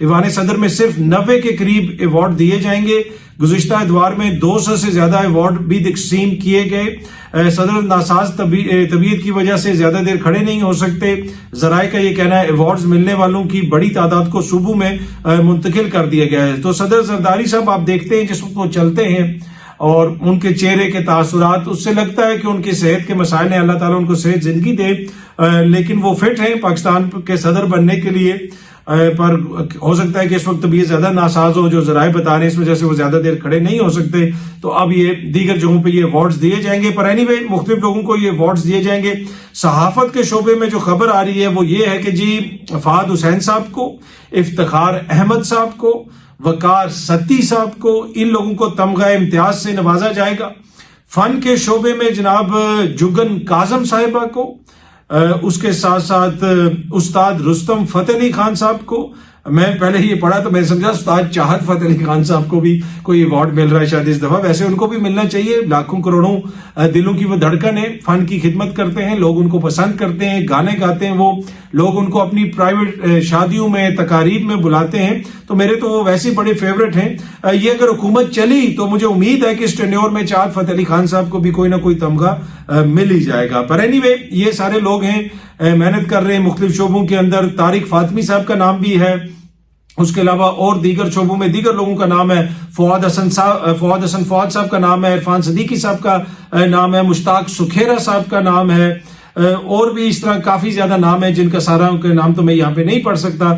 ایوان صدر میں صرف 90 کے قریب ایوارڈ دیے جائیں گے. گزشتہ اتوار میں 200 سے زیادہ ایوارڈ بھی تقسیم کیے گئے. صدر ناساز طبیعت کی وجہ سے زیادہ دیر کھڑے نہیں ہو سکتے. ذرائع کا یہ کہنا ہے ایوارڈز ملنے والوں کی بڑی تعداد کو صوبوں میں منتقل کر دیا گیا ہے. تو صدر زرداری صاحب آپ دیکھتے ہیں جس وقت وہ چلتے ہیں اور ان کے چہرے کے تاثرات، اس سے لگتا ہے کہ ان کی صحت کے مسائل ہیں، اللہ تعالیٰ ان کو صحت زندگی دے، لیکن وہ فٹ ہیں پاکستان کے صدر بننے کے لیے. پر ہو سکتا ہے کہ اس وقت طبیعت زیادہ ناساز ہو، جو ذرائع بتا رہے ہیں اس وجہ سے وہ زیادہ دیر کھڑے نہیں ہو سکتے. تو اب یہ دیگر جگہوں پہ یہ ایوارڈز دیے جائیں گے. پر اینی وے مختلف لوگوں کو یہ ایوارڈز دیے جائیں گے. صحافت کے شعبے میں جو خبر آ رہی ہے وہ یہ ہے کہ جی فہد حسین صاحب کو، افتخار احمد صاحب کو، وقار ستی صاحب کو، ان لوگوں کو تمغہ امتیاز سے نوازا جائے گا. فن کے شعبے میں جناب جگن کاظم صاحبہ کو، اس کے ساتھ ساتھ استاد رستم فتح علی خان صاحب کو. میں پہلے یہ پڑھا تو میں سمجھا استاد چاہت فتح علی خان صاحب کو بھی کوئی ایوارڈ مل رہا ہے شاید اس دفعہ. ویسے ان کو بھی ملنا چاہیے، لاکھوں کروڑوں دلوں کی وہ دھڑکن ہے، فن کی خدمت کرتے ہیں، لوگ ان کو پسند کرتے ہیں، گانے گاتے ہیں، وہ لوگ ان کو اپنی پرائیویٹ شادیوں میں تقاریب میں بلاتے ہیں. تو میرے تو وہ ویسے بڑے فیورٹ ہیں. یہ اگر حکومت چلی تو مجھے امید ہے کہ اس ٹینیور میں چاہت فتح علی خان صاحب کو بھی کوئی نہ کوئی تمغہ مل ہی جائے گا. پر اینی وے یہ سارے لوگ ہیں، محنت کر رہے ہیں مختلف شعبوں کے اندر. طارق فاطمی صاحب کا نام بھی ہے، اس کے علاوہ اور دیگر شعبوں میں دیگر لوگوں کا نام ہے. فواد حسن صاحب کا نام ہے، عرفان صدیقی صاحب کا نام ہے، مشتاق سکھیرا صاحب کا نام ہے، اور بھی اس طرح کافی زیادہ نام ہے جن کا سارا کے نام تو میں یہاں پہ نہیں پڑھ سکتا،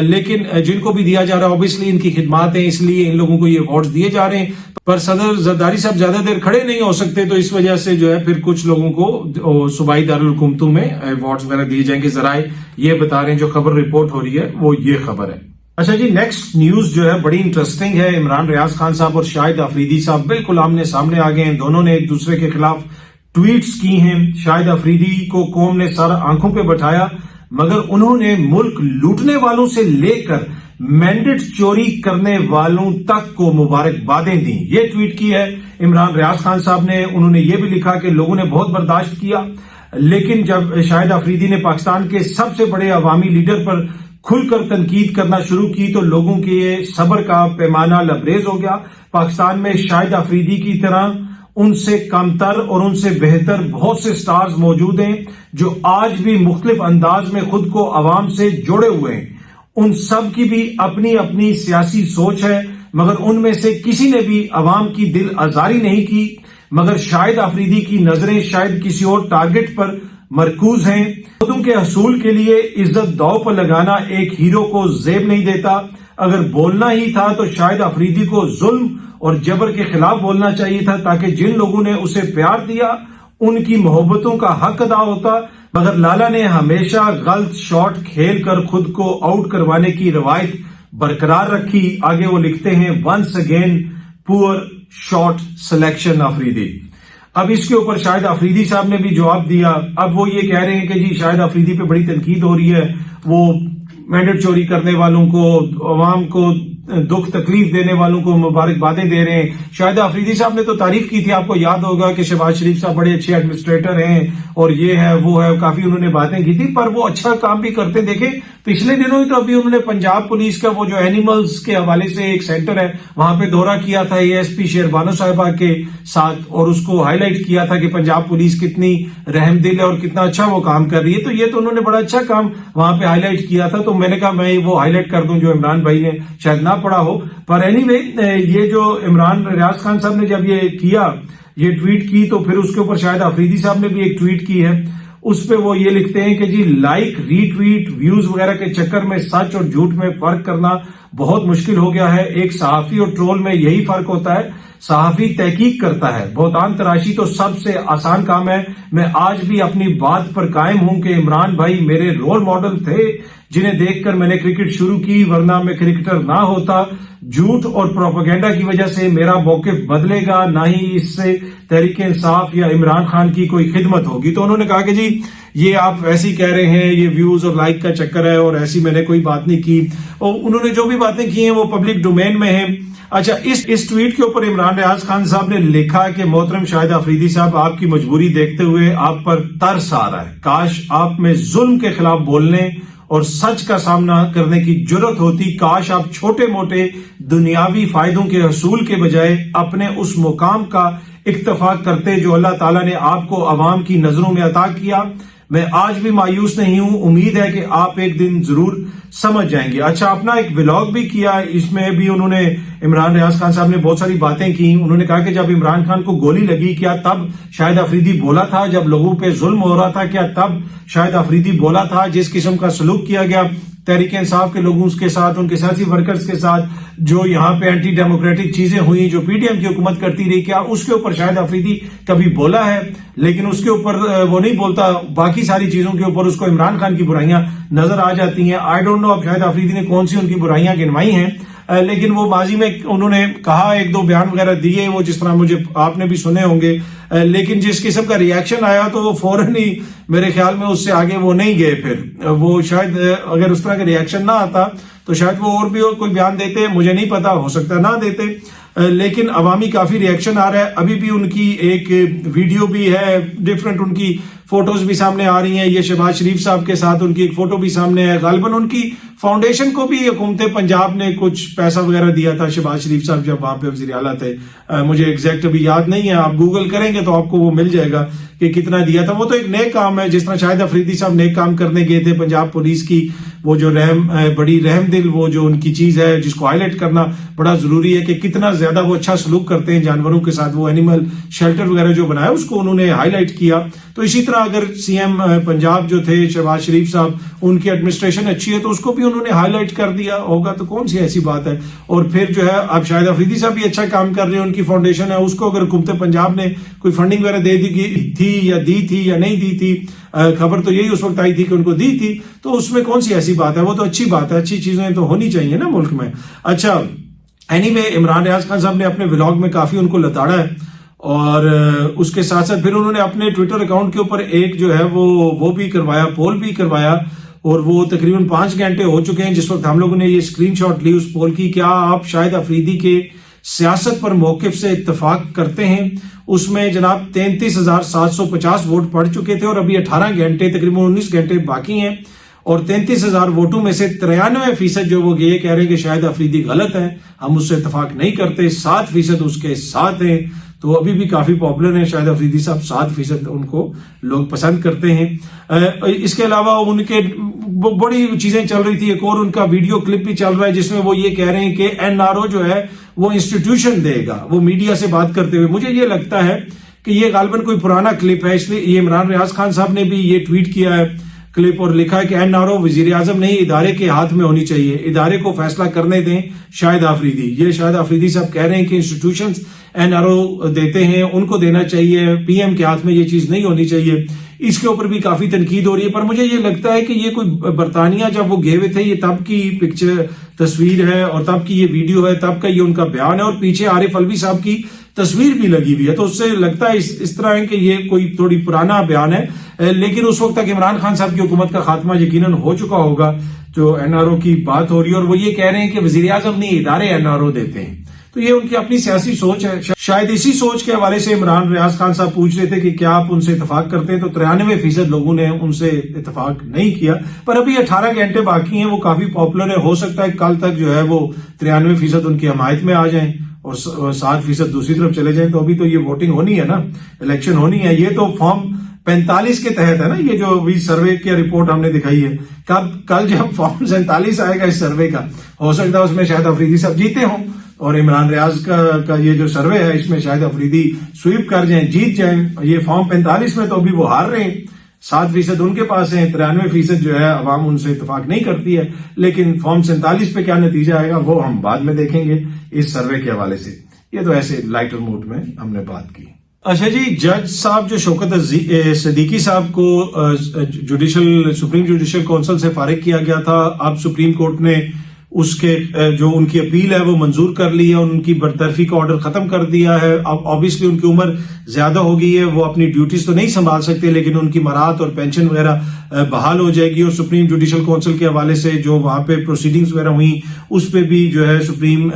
لیکن جن کو بھی دیا جا رہا ہے اوبیسلی ان کی خدمات ہیں، اس لیے ان لوگوں کو یہ ایوارڈز دیے جا رہے ہیں. پر صدر زرداری صاحب زیادہ دیر کھڑے نہیں ہو سکتے، تو اس وجہ سے جو ہے پھر کچھ لوگوں کو صوبائی دارالحکومتوں میں ایوارڈز وغیرہ دیے جائیں گے. ذرائع یہ بتا رہے ہیں، جو خبر رپورٹ ہو رہی ہے وہ یہ خبر ہے. اچھا جی، نیکسٹ نیوز جو ہے بڑی انٹرسٹنگ ہے. عمران ریاض خان صاحب اور شاہد آفریدی صاحب بالکل آمنے سامنے آ گئے ہیں. دونوں نے ایک دوسرے کے خلاف ٹویٹس کی ہیں. شاہد آفریدی کو قوم نے سر آنکھوں پہ بٹھایا، مگر انہوں نے ملک لوٹنے والوں سے لے کر مینڈیٹ چوری کرنے والوں تک کو مبارکبادیں دیں. یہ ٹویٹ کی ہے عمران ریاض خان صاحب نے. انہوں نے یہ بھی لکھا کہ لوگوں نے بہت برداشت کیا، لیکن جب شاہد آفریدی نے پاکستان کے سب سے بڑے عوامی لیڈر پر کھل کر تنقید کرنا شروع کی تو لوگوں کے صبر کا پیمانہ لبریز ہو گیا. پاکستان میں شاہد آفریدی کی طرح ان سے کم تر اور ان سے بہتر بہت سے سٹارز موجود ہیں جو آج بھی مختلف انداز میں خود کو عوام سے جوڑے ہوئے ہیں. ان سب کی بھی اپنی اپنی سیاسی سوچ ہے، مگر ان میں سے کسی نے بھی عوام کی دل آزاری نہیں کی. مگر شاہد آفریدی کی نظریں شاید کسی اور ٹارگٹ پر مرکوز ہیں. خودوں کے حصول کے لیے عزت داؤ پر لگانا ایک ہیرو کو زیب نہیں دیتا. اگر بولنا ہی تھا تو شاہد آفریدی کو ظلم اور جبر کے خلاف بولنا چاہیے تھا، تاکہ جن لوگوں نے اسے پیار دیا ان کی محبتوں کا حق ادا ہوتا. مگر لالا نے ہمیشہ غلط شاٹ کھیل کر خود کو آؤٹ کروانے کی روایت برقرار رکھی. آگے وہ لکھتے ہیں، ونس اگین پور شاٹ سلیکشن آفریدی. اب اس کے اوپر شاہد آفریدی صاحب نے بھی جواب دیا. اب وہ یہ کہہ رہے ہیں کہ جی شاہد آفریدی پہ بڑی تنقید ہو رہی ہے، وہ مینڈیٹ چوری کرنے والوں کو، عوام کو دکھ تکلیف دینے والوں کو مبارکبادیں دے رہے ہیں. شاہد آفریدی صاحب نے تو تعریف کی تھی، آپ کو یاد ہوگا کہ شہباز شریف صاحب بڑے اچھے ایڈمنسٹریٹر ہیں اور یہ ہے وہ ہے، کافی انہوں نے باتیں کی تھی، پر وہ اچھا کام بھی کرتے. دیکھیں پچھلے دنوں ہی تو ابھی انہوں نے پنجاب پولیس کا وہ جو اینیملز کے حوالے سے ایک سینٹر ہے وہاں پہ دورہ کیا تھا اے ایس پی شیربانو صاحبہ کے ساتھ، اور اس کو ہائی لائٹ کیا تھا کہ پنجاب پولیس کتنی رحم دل ہے اور کتنا اچھا وہ کام کر رہی ہے. تو یہ تو انہوں نے بڑا اچھا کام وہاں پہ ہائی لائٹ کیا تھا. تو میں نے کہا میں وہ ہائی لائٹ کر دوں جو عمران بھائی نے شاید نہ پڑھا ہو. پر اینی وے یہ جو عمران ریاض خان صاحب نے جب یہ کیا، یہ ٹویٹ کی، تو پھر اس کے اوپر شاہد آفریدی صاحب نے بھی ایک ٹویٹ کی ہے. اس پہ وہ یہ لکھتے ہیں کہ جی لائک، ری ٹویٹ، ویوز وغیرہ کے چکر میں سچ اور جھوٹ میں فرق کرنا بہت مشکل ہو گیا ہے. ایک صحافی اور ٹرول میں یہی فرق ہوتا ہے. صحافی تحقیق کرتا ہے، بہتان تراشی تو سب سے آسان کام ہے. میں آج بھی اپنی بات پر قائم ہوں کہ عمران بھائی میرے رول ماڈل تھے جنہیں دیکھ کر میں نے کرکٹ شروع کی، ورنہ میں کرکٹر نہ ہوتا. جھوٹ اور پروپیگنڈا کی وجہ سے میرا موقف بدلے گا، نہ ہی اس سے تحریک انصاف یا عمران خان کی کوئی خدمت ہوگی. تو انہوں نے کہا کہ جی یہ آپ ایسی کہہ رہے ہیں، یہ ویوز اور لائک کا چکر ہے اور ایسی میں نے کوئی بات نہیں کی. اور انہوں نے جو بھی باتیں کی ہیں وہ پبلک ڈومین میں ہیں. اچھا، اس ٹویٹ کے اوپر عمران ریاض خان صاحب نے لکھا کہ محترم شاہد آفریدی صاحب، آپ کی مجبوری دیکھتے ہوئے آپ پر ترس آ رہا ہے. کاش آپ میں ظلم کے خلاف بولنے اور سچ کا سامنا کرنے کی جرت ہوتی، کاش آپ چھوٹے موٹے دنیاوی فائدوں کے حصول کے بجائے اپنے اس مقام کا اکتفا کرتے جو اللہ تعالیٰ نے آپ کو عوام کی نظروں میں عطا کیا۔ میں آج بھی مایوس نہیں ہوں، امید ہے کہ آپ ایک دن ضرور سمجھ جائیں گے۔ اچھا، اپنا ایک ولاگ بھی کیا، اس میں بھی انہوں نے عمران ریاض خان صاحب نے بہت ساری باتیں کی۔ انہوں نے کہا کہ جب عمران خان کو گولی لگی کیا تب شاہد آفریدی بولا تھا؟ جب لوگوں پہ ظلم ہو رہا تھا کیا تب شاہد آفریدی بولا تھا؟ جس قسم کا سلوک کیا گیا تحریک انصاف کے لوگوں کے ساتھ، ان کے سیاسی ورکرز کے ساتھ، جو یہاں پہ اینٹی ڈیموکریٹک چیزیں ہوئی جو پی ڈی ایم کی حکومت کرتی رہی، کیا اس کے اوپر شاہد آفریدی کبھی بولا ہے؟ لیکن اس کے اوپر وہ نہیں بولتا، باقی ساری چیزوں کے اوپر اس کو عمران خان کی برائیاں نظر آ جاتی ہیں۔ آئی ڈونٹ نو اب شاہد آفریدی نے کون سی ان کی برائیاں گنوائی ہیں، لیکن وہ ماضی میں انہوں نے کہا، ایک دو بیان وغیرہ دیے وہ جس طرح مجھے آپ نے بھی سنے ہوں گے، لیکن جس قسم کا ری ایکشن آیا تو وہ فوراً ہی میرے خیال میں اس سے آگے وہ نہیں گئے۔ پھر وہ شاید اگر اس طرح کا ری ایکشن نہ آتا تو شاید وہ اور بھی کوئی بیان دیتے، مجھے نہیں پتا، ہو سکتا نہ دیتے، لیکن عوامی کافی ری ایکشن آ رہا ہے۔ ابھی بھی ان کی ایک ویڈیو بھی ہے ڈفرنٹ، ان کی فوٹوز بھی سامنے آ رہی ہیں، یہ شہباز شریف صاحب کے ساتھ ان کی ایک فوٹو بھی سامنے ہے۔ غالباً ان کی فاؤنڈیشن کو بھی حکومت پنجاب نے کچھ پیسہ وغیرہ دیا تھا شہباز شریف صاحب جب وہاں پہ وزیر اعلیٰ تھے، مجھے ایگزیکٹ ابھی یاد نہیں ہے، آپ گوگل کریں گے تو آپ کو وہ مل جائے گا کہ کتنا دیا تھا۔ وہ تو ایک نیک کام ہے، جس طرح شاہد آفریدی صاحب نیک کام کرنے گئے تھے پنجاب پولیس کی، وہ جو بڑی رحم دل وہ جو ان کی چیز ہے جس کو ہائی لائٹ کرنا بڑا ضروری ہے کہ کتنا زیادہ وہ اچھا سلوک کرتے ہیں جانوروں کے ساتھ، وہ اینیمل شیلٹر وغیرہ جو بنایا اس کو انہوں نے ہائی لائٹ کیا۔ تو اسی طرح اگر سی ایم پنجاب جو تھے شہباز شریف صاحب، ان کی ایڈمنسٹریشن اچھی ہے تو اس کو بھی انہوں نے ہائی لائٹ کر دیا ہوگا، تو کون سی ایسی بات ہے۔ اور پھر جو ہے اب شاہد آفریدی صاحب بھی اچھا کام کر رہے ہیں، ان کی فاؤنڈیشن ہے، اس کو اگر حکومت پنجاب نے کوئی فنڈنگ وغیرہ دے دی تھی یا نہیں دی تھی، خبر تو یہی اس وقت آئی تھی کہ ان کو دی تھی، تو اس میں کون سی ایسی بات ہے، وہ تو اچھی بات ہے، اچھی چیزیں تو ہونی چاہیے نا ملک میں۔ اچھا، اینی وے عمران ریاض خان صاحب نے اپنے ولاگ میں کافی ان کو لتاڑا ہے، اور اس کے ساتھ ساتھ پھر انہوں نے اپنے ٹویٹر اکاؤنٹ کے اوپر ایک جو ہے وہ بھی کروایا، پول بھی کروایا، اور وہ تقریباً 5 گھنٹے ہو چکے ہیں جس وقت ہم لوگوں نے یہ اسکرین شاٹ لی اس پول کی۔ کیا آپ شاہد آفریدی کے سیاست پر موقف سے اتفاق کرتے ہیں؟ اس میں جناب 33,750 ووٹ پڑ چکے تھے، اور ابھی 18 گھنٹے تقریباً 19 گھنٹے باقی ہیں، اور 33,000 ووٹوں میں سے 93% جو وہ یہ کہہ رہے ہیں کہ شاہد آفریدی غلط ہے، ہم اس سے اتفاق نہیں کرتے، 7% اس کے ساتھ ہیں، تو ابھی بھی کافی پاپولر ہیں شاہد آفریدی صاحب، 7% ان کو لوگ پسند کرتے ہیں۔ اس کے علاوہ ان کے بڑی چیزیں چل رہی تھی، ایک اور ان کا ویڈیو کلپ بھی چل رہا ہے جس میں وہ یہ کہہ رہے ہیں کہ NRO جو ہے وہ انسٹیٹیوشن دے گا، وہ میڈیا سے بات کرتے ہوئے۔ مجھے یہ لگتا ہے کہ یہ غالباً کوئی پرانا کلپ ہے، اس لیے یہ عمران ریاض خان صاحب نے بھی یہ ٹویٹ کیا ہے کلپ، اور لکھا ہے کہ NRO وزیر اعظم نہیں، ادارے کے ہاتھ میں ہونی چاہیے، ادارے کو فیصلہ کرنے دیں شاہد آفریدی۔ یہ شاہد آفریدی صاحب کہہ رہے ہیں کہ انسٹیٹیوشنز NRO دیتے ہیں، ان کو دینا چاہیے، پی ایم کے ہاتھ میں یہ چیز نہیں ہونی چاہیے۔ اس کے اوپر بھی کافی تنقید ہو رہی ہے، پر مجھے یہ لگتا ہے کہ یہ کوئی برطانیہ جب وہ گئے ہوئے تھے، یہ تب کی پکچر تصویر ہے، اور تب کی یہ ویڈیو ہے، تب کا یہ ان کا بیان ہے، اور پیچھے عارف الوی صاحب کی تصویر بھی لگی ہوئی ہے، تو اس سے لگتا ہے اس طرح ہے کہ یہ کوئی تھوڑی پرانا بیان ہے، لیکن اس وقت تک عمران خان صاحب کی حکومت کا خاتمہ یقیناً ہو چکا ہوگا۔ جو NRO کی بات ہو رہی ہے، اور وہ یہ کہہ رہے ہیں کہ وزیر اعظم نہیں، ادارے NRO دیتے ہیں، تو یہ ان کی اپنی سیاسی سوچ ہے۔ شاید اسی سوچ کے حوالے سے عمران ریاض خان صاحب پوچھ رہے تھے کہ کیا آپ ان سے اتفاق کرتے ہیں، تو 93% لوگوں نے ان سے اتفاق نہیں کیا، پر ابھی 18 گھنٹے باقی ہیں، وہ کافی پاپولر ہے، ہو سکتا ہے کل تک جو ہے وہ 93% ان کی حمایت میں آ جائیں اور 7% دوسری طرف چلے جائیں، تو ابھی تو یہ ووٹنگ ہونی ہے نا، الیکشن ہونی ہے۔ یہ تو فارم 45 کے تحت ہے نا، یہ جو ابھی سروے کی رپورٹ ہم نے دکھائی ہے، کل جب فارم 47 آئے گا اس سروے کا، ہو سکتا ہے اس میں شاہد آفریدی صاحب جیتے ہوں، اور عمران ریاض کا یہ جو سروے ہے اس میں شاہد آفریدی سویپ کر جائیں، جیت جائیں۔ یہ فارم 45 میں تو ابھی وہ ہار رہے ہیں، 7% ان کے پاس ہیں، 93% جو ہے عوام ان سے اتفاق نہیں کرتی ہے، لیکن فارم 47 پہ کیا نتیجہ آئے گا وہ ہم بعد میں دیکھیں گے اس سروے کے حوالے سے۔ یہ تو ایسے لائٹر موڈ میں ہم نے بات کی۔ اچھا جی، جج صاحب جو شوکت صدیقی صاحب کو سپریم جوڈیشل کونسل سے فارغ کیا گیا تھا، اب سپریم کورٹ نے اس کے جو ان کی اپیل ہے وہ منظور کر لی ہے، ان کی برطرفی کا آرڈر ختم کر دیا ہے. اب آبویسلی ان کی عمر زیادہ ہو گئی ہے، وہ اپنی ڈیوٹیز تو نہیں سنبھال سکتے، لیکن ان کی مراعات اور پینشن وغیرہ بحال ہو جائے گی. اور سپریم جوڈیشل کونسل کے حوالے سے جو وہاں پہ پروسیڈنگز وغیرہ ہوئیں اس پہ بھی جو ہے سپریم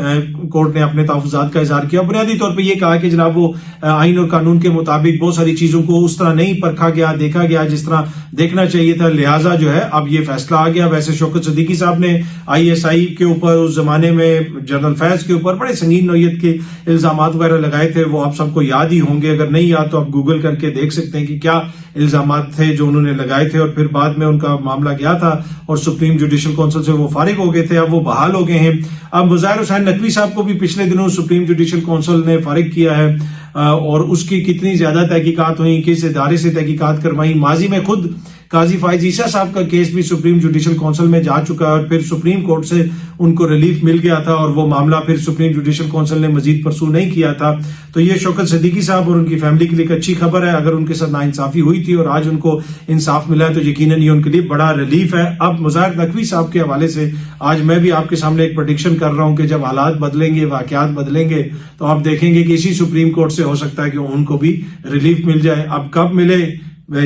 کورٹ نے اپنے تحفظات کا اظہار کیا. بنیادی طور پہ یہ کہا کہ جناب وہ آئین اور قانون کے مطابق بہت ساری چیزوں کو اس طرح نہیں پرکھا گیا، دیکھا گیا جس طرح دیکھنا چاہیے تھا، لہٰذا جو ہے اب یہ فیصلہ آ گیا. ویسے شوکت صدیقی صاحب نے ISI کے اوپر اس زمانے میں جنرل فیض کے اوپر بڑے سنگین نوعیت کے الزامات وغیرہ لگائے تھے، وہ آپ سب کو یاد ہی ہوں گے. اگر نہیں یاد تو آپ گوگل کر کے دیکھ سکتے ہیں کہ کیا الزامات تھے جو انہوں نے لگائے تھے. اور پھر بعد میں ان کا معاملہ گیا تھا اور سپریم جوڈیشل کونسل سے وہ فارغ ہو گئے تھے، اب وہ بحال ہو گئے ہیں. اب مظاہر حسین نقوی صاحب کو بھی پچھلے دنوں سپریم جوڈیشل کونسل نے فارغ کیا ہے، اور اس کی کتنی زیادہ تحقیقات ہوئیں، کس ادارے سے تحقیقات کروائی. ماضی میں خود قاضی فائز عیسیٰ صاحب کا کیس بھی سپریم جوڈیشل کونسل میں جا چکا ہے، اور پھر سپریم کورٹ سے ان کو ریلیف مل گیا تھا، اور وہ معاملہ پھر سپریم جوڈیشل کونسل نے مزید پرسو نہیں کیا تھا. تو یہ شوکت صدیقی صاحب اور ان کی فیملی کے لیے ایک اچھی خبر ہے. اگر ان کے ساتھ ناانصافی ہوئی تھی اور آج ان کو انصاف ملا ہے تو یقیناً یہ ان کے لیے بڑا ریلیف ہے. اب مظاہر نقوی صاحب کے حوالے سے آج میں بھی آپ کے سامنے ایک پریڈکشن کر رہا ہوں کہ جب حالات بدلیں گے، واقعات بدلیں گے، تو آپ دیکھیں گے کہ اسی سپریم کورٹ سے ہو سکتا ہے کہ ان کو بھی ریلیف مل جائے. اب کب ملے،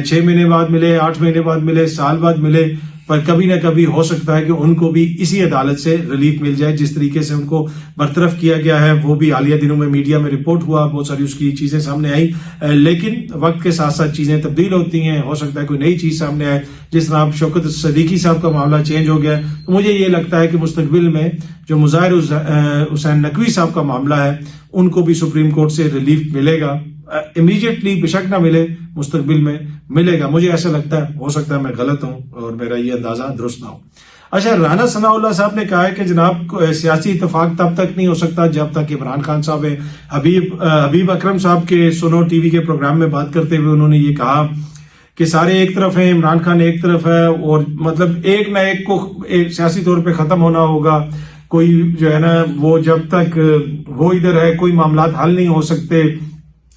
6 مہینے بعد ملے، 8 مہینے بعد ملے، سال بعد ملے، پر کبھی نہ کبھی ہو سکتا ہے کہ ان کو بھی اسی عدالت سے ریلیف مل جائے. جس طریقے سے ان کو برطرف کیا گیا ہے وہ بھی حالیہ دنوں میں میڈیا میں رپورٹ ہوا، بہت ساری اس کی چیزیں سامنے آئی، لیکن وقت کے ساتھ ساتھ چیزیں تبدیل ہوتی ہیں. ہو سکتا ہے کوئی نئی چیز سامنے آئے. جس طرح اب شوکت صدیقی صاحب کا معاملہ چینج ہو گیا ہے، تو مجھے یہ لگتا ہے کہ مستقبل میں جو مظاہر حسین نقوی صاحب کا معاملہ ہے ان کو بھی سپریم کورٹ سے ریلیف ملے گا. امیڈیٹلی بشک نہ ملے، مستقبل میں ملے گا. مجھے ایسا لگتا ہے، ہو سکتا ہے میں غلط ہوں اور میرا یہ اندازہ درست نہ ہو. اچھا، رانا ثناء اللہ صاحب نے کہا ہے کہ جناب سیاسی اتفاق تب تک نہیں ہو سکتا جب تک عمران خان صاحب حبیب اکرم صاحب کے سنو ٹی وی کے پروگرام میں بات کرتے ہوئے انہوں نے یہ کہا کہ سارے ایک طرف ہیں، عمران خان ایک طرف ہے، اور مطلب ایک نہ ایک کو سیاسی طور پہ ختم ہونا ہوگا. کوئی جو ہے نا وہ جب تک وہ ادھر ہے کوئی معاملات حل نہیں ہو سکتے،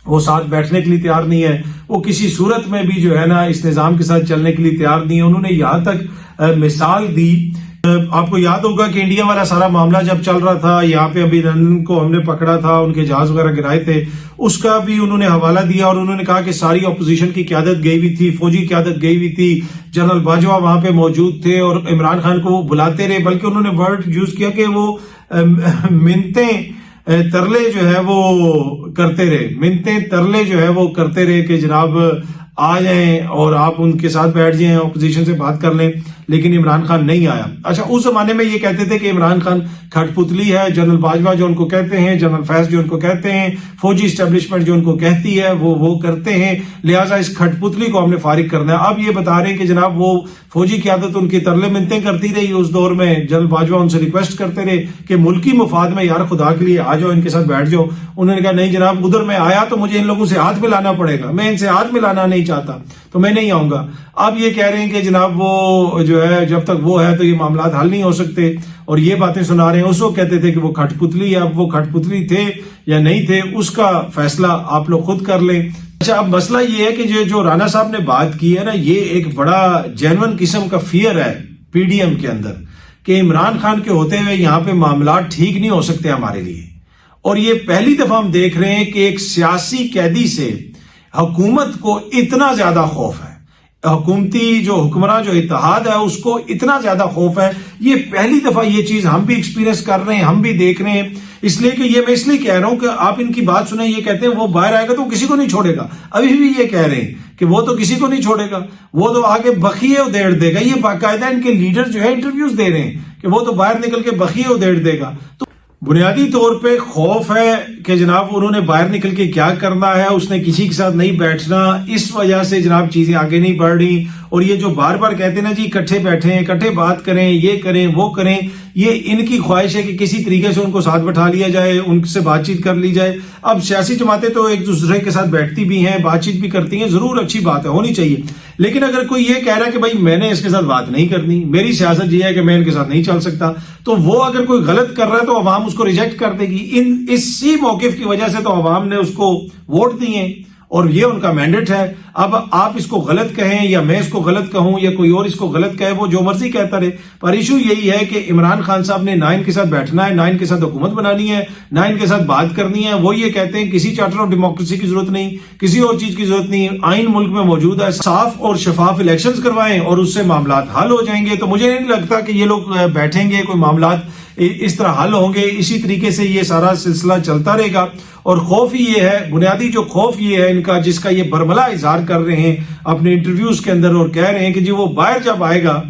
وہ ساتھ بیٹھنے کے لیے تیار نہیں ہے، وہ کسی صورت میں بھی جو ہے نا اس نظام کے ساتھ چلنے کے لیے تیار نہیں ہے. انہوں نے یہاں تک مثال دی، آپ کو یاد ہوگا کہ انڈیا والا سارا معاملہ جب چل رہا تھا، یہاں پہ ابھی نندن کو ہم نے پکڑا تھا، ان کے جہاز وغیرہ گرائے تھے، اس کا بھی انہوں نے حوالہ دیا، اور انہوں نے کہا کہ ساری اپوزیشن کی قیادت گئی ہوئی تھی، فوجی قیادت گئی ہوئی تھی، جنرل باجوہ وہاں پہ موجود تھے اور عمران خان کو بلاتے رہے، بلکہ انہوں نے ورڈ یوز کیا کہ وہ منتیں ترلے جو ہے وہ کرتے رہے، منتیں ترلے جو ہے وہ کرتے رہے کہ جناب آ جائیں اور آپ ان کے ساتھ بیٹھ جائیں، اپوزیشن سے بات کر لیں، لیکن عمران خان نہیں آیا. اچھا، اس زمانے میں یہ کہتے تھے کہ عمران خان کھٹ پتلی ہے، جنرل باجوہ جو ان کو کہتے ہیں، جنرل فیض جو ان کو کہتے ہیں، فوجی اسٹیبلشمنٹ جو ان کو کہتی ہے وہ کرتے ہیں، لہٰذا اس کھٹ پتلی کو ہم نے فارغ کرنا ہے. اب یہ بتا رہے ہیں کہ جناب وہ فوجی قیادت ان کی ترلے منتیں کرتی رہی اس دور میں، جنرل باجوہ ان سے ریکویسٹ کرتے رہے کہ ملکی مفاد میں یار خدا کے لیے آ جاؤ، ان کے ساتھ بیٹھ جاؤ. انہوں نے کہا نہیں جناب، ادھر میں آیا تو مجھے ان لوگوں سے ہاتھ ملانا پڑے گا، میں ان سے ہاتھ ملانا نہیں چاہتا تو میں نہیں آؤں گا. اب یہ کہہ رہے ہیں کہ جناب وہ جو ہے جب تک وہ ہے تو یہ معاملات حل نہیں ہو سکتے، اور یہ باتیں سنا رہے ہیں. اس وقت کہتے تھے کہ وہ کھٹ پتلی ہے، اب وہ کھٹ پتلی تھے یا نہیں تھے اس کا فیصلہ آپ لوگ خود کر لیں. اچھا، اب مسئلہ یہ ہے کہ جو رانا صاحب نے بات کی ہے نا، یہ ایک بڑا جینون قسم کا فیئر ہے PDM کے اندر کہ عمران خان کے ہوتے ہوئے یہاں پہ معاملات ٹھیک نہیں ہو سکتے ہمارے لیے. اور یہ پہلی دفعہ ہم دیکھ رہے ہیں کہ ایک سیاسی قیدی سے حکومت کو اتنا زیادہ خوف ہے، حکومتی جو حکمراں جو اتحاد ہے اس کو اتنا زیادہ خوف ہے. یہ پہلی دفعہ یہ چیز ہم بھی ایکسپیرینس کر رہے ہیں، ہم بھی دیکھ رہے ہیں. اس لیے کہ یہ میں اس لیے کہہ رہا ہوں کہ آپ ان کی بات سنیں، یہ کہتے ہیں وہ باہر آئے گا تو کسی کو نہیں چھوڑے گا. ابھی بھی یہ کہہ رہے ہیں کہ وہ تو کسی کو نہیں چھوڑے گا، وہ تو آگے بخیے ادھیڑ دے گا. یہ باقاعدہ ان کے لیڈر جو ہے انٹرویوز دے رہے ہیں کہ وہ تو باہر نکل کے بخیے ادھیڑ دے گا. تو بنیادی طور پہ خوف ہے کہ جناب انہوں نے باہر نکل کے کیا کرنا ہے، اس نے کسی کے ساتھ نہیں بیٹھنا، اس وجہ سے جناب چیزیں آگے نہیں بڑھ رہی. اور یہ جو بار بار کہتے ہیں نا جی اکٹھے بیٹھیں، اکٹھے بات کریں، یہ کریں وہ کریں، یہ ان کی خواہش ہے کہ کسی طریقے سے ان کو ساتھ بٹھا لیا جائے، ان سے بات چیت کر لی جائے. اب سیاسی جماعتیں تو ایک دوسرے کے ساتھ بیٹھتی بھی ہیں، بات چیت بھی کرتی ہیں، ضرور اچھی بات ہے، ہونی چاہیے. لیکن اگر کوئی یہ کہہ رہا ہے کہ بھائی میں نے اس کے ساتھ بات نہیں کرنی، میری سیاست یہ ہے کہ میں ان کے ساتھ نہیں چل سکتا، تو وہ اگر کوئی غلط کر رہا ہے تو عوام اس کو ریجیکٹ کر دے گی. اسی موقف کی وجہ سے تو عوام نے اس کو ووٹ دیے اور یہ ان کا مینڈیٹ ہے. اب آپ اس کو غلط کہیں یا میں اس کو غلط کہوں یا کوئی اور اس کو غلط کہے، وہ جو مرضی کہتا رہے، پر ایشو یہی ہے کہ عمران خان صاحب نے نہ ان کے ساتھ بیٹھنا ہے، نہ ان کے ساتھ حکومت بنانی ہے، نہ ان کے ساتھ بات کرنی ہے. وہ یہ کہتے ہیں کسی چارٹر آف ڈیموکریسی کی ضرورت نہیں، کسی اور چیز کی ضرورت نہیں، آئین ملک میں موجود ہے، صاف اور شفاف الیکشنز کروائیں اور اس سے معاملات حل ہو جائیں گے. تو مجھے نہیں لگتا کہ یہ لوگ بیٹھیں گے، کوئی معاملات اس طرح حل ہوں گے. اسی طریقے سے یہ سارا سلسلہ چلتا رہے گا. اور خوف ہی یہ ہے، بنیادی جو خوف یہ ہے ان کا، جس کا یہ برملا اظہار کر رہے ہیں اپنے انٹرویوز کے اندر اور کہہ رہے ہیں کہ جی وہ باہر جب آئے گا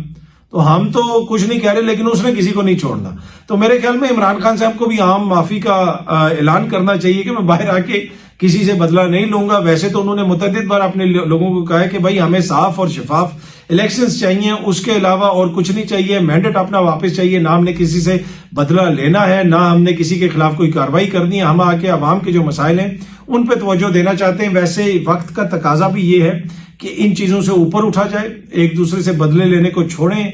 تو ہم تو کچھ نہیں کہہ رہے لیکن اس نے کسی کو نہیں چھوڑنا. تو میرے خیال میں عمران خان صاحب کو بھی عام معافی کا اعلان کرنا چاہیے کہ میں باہر آ کے کسی سے بدلہ نہیں لوں گا. ویسے تو انہوں نے متعدد بار اپنے لوگوں کو کہا ہے کہ بھائی ہمیں صاف اور شفاف الیکشنز چاہیے، اس کے علاوہ اور کچھ نہیں چاہیے، مینڈیٹ اپنا واپس چاہیے، نہ ہم نے کسی سے بدلہ لینا ہے، نہ ہم نے کسی کے خلاف کوئی کارروائی کرنی ہے. ہم آ کے عوام کے جو مسائل ہیں ان پہ توجہ دینا چاہتے ہیں. ویسے وقت کا تقاضا بھی یہ ہے کہ ان چیزوں سے اوپر اٹھا جائے، ایک دوسرے سے بدلے لینے کو چھوڑیں،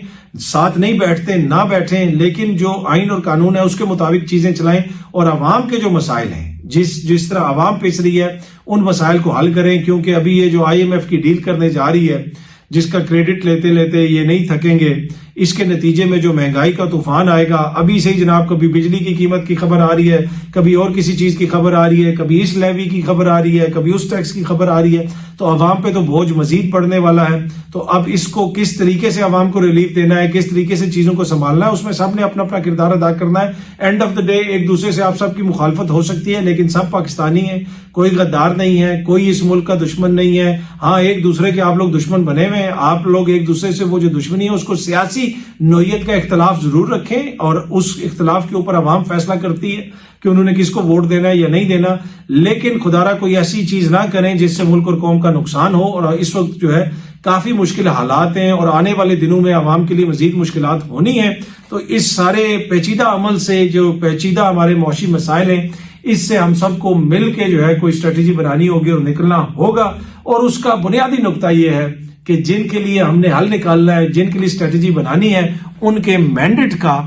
ساتھ نہیں بیٹھتے نہ بیٹھیں، لیکن جو آئین اور قانون ہے اس کے مطابق چیزیں چلائیں اور عوام کے جو مسائل ہیں، جس طرح عوام پس رہی ہے ان مسائل کو حل کریں. کیونکہ ابھی یہ جو IMF کی ڈیل کرنے جا رہی ہے، جس کا کریڈٹ لیتے لیتے یہ نہیں تھکیں گے، اس کے نتیجے میں جو مہنگائی کا طوفان آئے گا. ابھی سے ہی جناب کبھی بجلی کی قیمت کی خبر آ رہی ہے، کبھی اور کسی چیز کی خبر آ رہی ہے، کبھی اس لیوی کی خبر آ رہی ہے، کبھی اس ٹیکس کی خبر آ رہی ہے. تو عوام پہ تو بوجھ مزید پڑنے والا ہے. تو اب اس کو کس طریقے سے عوام کو ریلیف دینا ہے، کس طریقے سے چیزوں کو سنبھالنا ہے، اس میں سب نے اپنا اپنا کردار ادا کرنا ہے. اینڈ آف دا ڈے ایک دوسرے سے آپ سب کی مخالفت ہو سکتی ہے لیکن سب پاکستانی ہیں، کوئی غدار نہیں ہے، کوئی اس ملک کا دشمن نہیں ہے. ہاں ایک دوسرے کے آپ لوگ دشمن بنے ہوئے ہیں، آپ لوگ ایک دوسرے سے وہ جو دشمنی ہے اس کو سیاسی نوعیت کا اختلاف ضرور رکھیں اور اس اختلاف کے اوپر عوام فیصلہ کرتی ہے کہ انہوں نے کس کو ووٹ دینا ہے یا نہیں دینا. لیکن خدا را کوئی ایسی چیز نہ کریں جس سے ملک اور قوم کا نقصان ہو. اور اس وقت جو ہے کافی مشکل حالات ہیں اور آنے والے دنوں میں عوام کے لیے مزید مشکلات ہونی ہیں. تو اس سارے پیچیدہ عمل سے، جو پیچیدہ ہمارے معاشی مسائل ہیں، اس سے ہم سب کو مل کے جو ہے کوئی اسٹریٹجی بنانی ہوگی اور نکلنا ہوگا. اور اس کا بنیادی نقطہ یہ ہے کہ جن کے لیے ہم نے حل نکالنا ہے، جن کے لیے اسٹریٹجی بنانی ہے، ان کے مینڈیٹ کا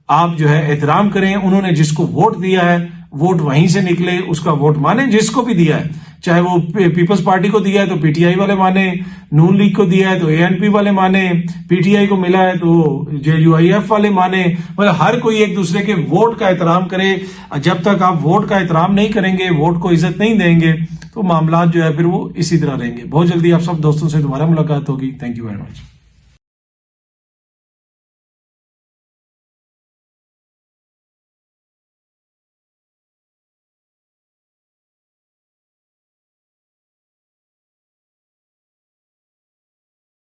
آپ جو ہے احترام کریں. انہوں نے جس کو ووٹ دیا ہے ووٹ وہیں سے نکلے، اس کا ووٹ مانیں. جس کو بھی دیا ہے، چاہے وہ پیپلز پارٹی کو دیا ہے تو PTI والے مانے، نون لیگ کو دیا ہے تو ANP والے مانے، PTI کو ملا ہے تو JUIF والے مانے. مطلب ہر کوئی ایک دوسرے کے ووٹ کا احترام کرے. جب تک آپ ووٹ کا احترام نہیں کریں گے، ووٹ کو عزت نہیں دیں گے، تو معاملات جو ہے پھر وہ اسی طرح رہیں گے. بہت جلدی آپ سب دوستوں سے دوبارہ ملاقات ہوگی. Thank you very much.